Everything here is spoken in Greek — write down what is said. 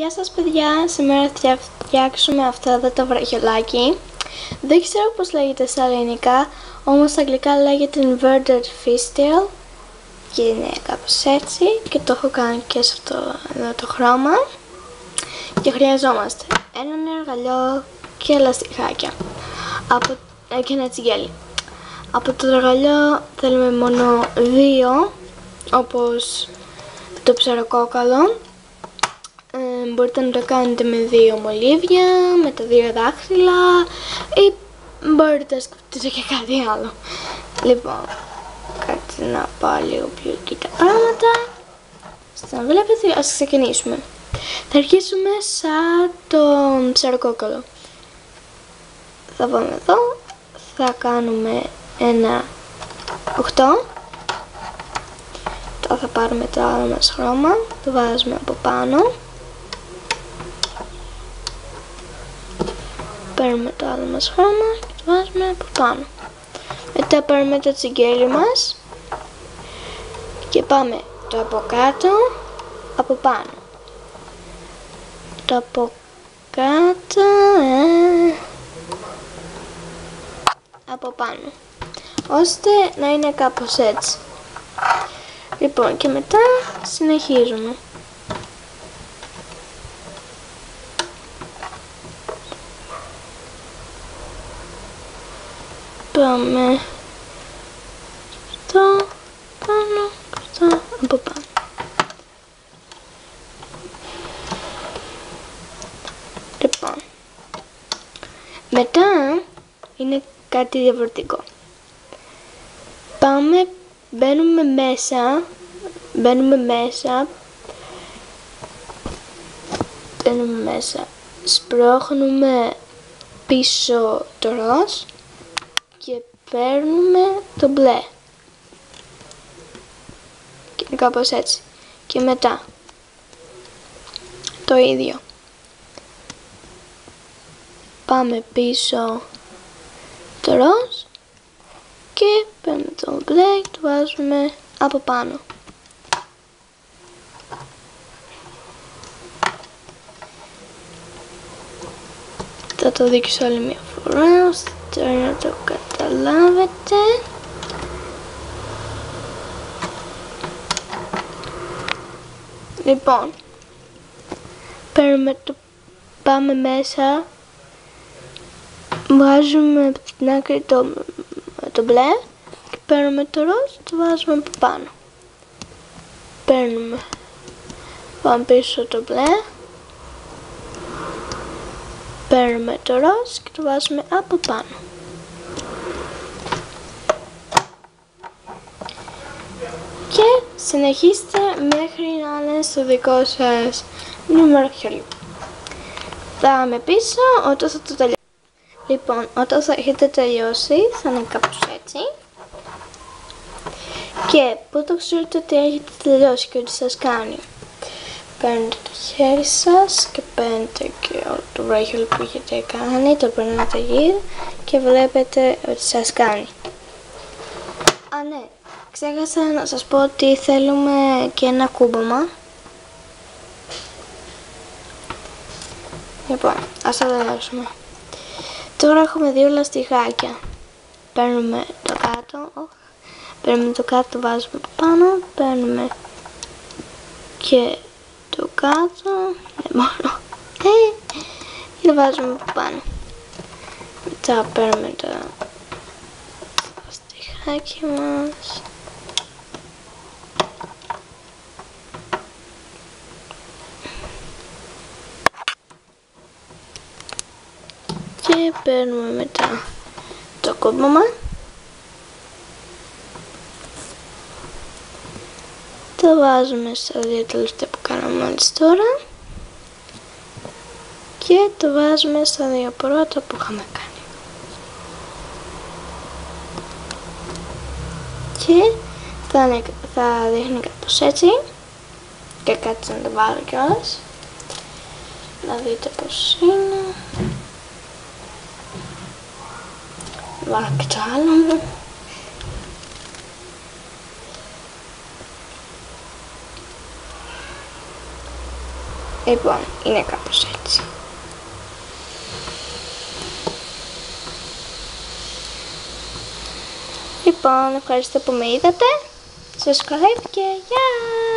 Γεια σας παιδιά, σήμερα θα φτιάξουμε αυτό εδώ το βραχιολάκι. Δεν ξέρω πώς λέγεται στα ελληνικά, όμως στα αγγλικά λέγεται inverted fishtail και είναι κάπως έτσι και το έχω κάνει και σε αυτό εδώ το χρώμα. Και χρειαζόμαστε έναν εργαλείο και λαστιχάκια και ένα τσιγέλι. Από το εργαλείο θέλουμε μόνο δύο, όπως το ψαροκόκαλο. Μπορείτε να το κάνετε με δύο μολύβια, με τα δύο δάχτυλα ή μπορείτε να σκεφτείτε και κάτι άλλο. Λοιπόν, κάτσε να πάω λίγο πιο εκεί τα πράγματα. Σαν βλέπετε, ας ξεκινήσουμε. Θα αρχίσουμε σαν το ψαροκόκαλο. Θα πάμε εδώ, θα κάνουμε ένα 8. Τώρα θα πάρουμε το άλλο μας χρώμα, το βάζουμε από πάνω. Παίρνουμε το άλλο μας χρώμα και το βάζουμε από πάνω. Μετά παίρνουμε το τσιγέλι μας και πάμε το από κάτω, από πάνω. Το από κάτω, από πάνω. Ώστε να είναι κάπως έτσι. Λοιπόν, και μετά συνεχίζουμε. Πάμε στο πάνω, στο από πάνω. Λοιπόν, μετά είναι κάτι διαφορετικό. Πάμε, μπαίνουμε μέσα, σπρώχνουμε πίσω το ροζ και παίρνουμε το μπλε. Και κάπως έτσι. Και μετά το ίδιο. Πάμε πίσω το ροζ και παίρνουμε το μπλε και το βάζουμε από πάνω. Θα το δείξω άλλη μια φορά, ώστε τώρα να το καταλάβετε. Λοιπόν, πάμε μέσα, βάζουμε από την άκρη το μπλε και παίρνουμε το ροζ και το βάζουμε από πάνω. Πάμε πίσω το μπλε, παίρνουμε το ροζ και το βάζουμε από πάνω. Και συνεχίστε μέχρι να είναι στο δικό σας νούμερο χεριού. Θα είμαι πίσω όταν θα το τελειώσω. Λοιπόν, όταν θα έχετε τελειώσει θα είναι κάπως έτσι. Και πού το ξέρετε ότι έχετε τελειώσει και ότι σας κάνει. Παίρνετε το χέρι σας και παίρνετε και το βράχιολο που έχετε κάνει, το παίρνετε γύρω και βλέπετε ότι σας κάνει. Α, ναι, ξέχασα να σας πω ότι θέλουμε και ένα κούμπομα. Λοιπόν, ας το δώσουμε. Τώρα έχουμε δύο λαστιχάκια. Παίρνουμε το κάτω, το βάζουμε από πάνω, παίρνουμε και το κάτω, και το βάζουμε από πάνω. Μετά παίρνουμε το λαστιχάκι μας και παίρνουμε μετά το κόμμα. Το βάζουμε στα δύο τελευταία που κάναμε μόλις τώρα και το βάζουμε στα δύο πρώτα που είχαμε κάνει. Και θα δείχνει κάπως έτσι και κάτσε να το βάλω κιόλας να δείτε πως είναι. Βάλω και το άλλο μου. Λοιπόν, είναι κάπως έτσι. Λοιπόν, ευχαριστώ που με είδατε. Subscribe και γεια!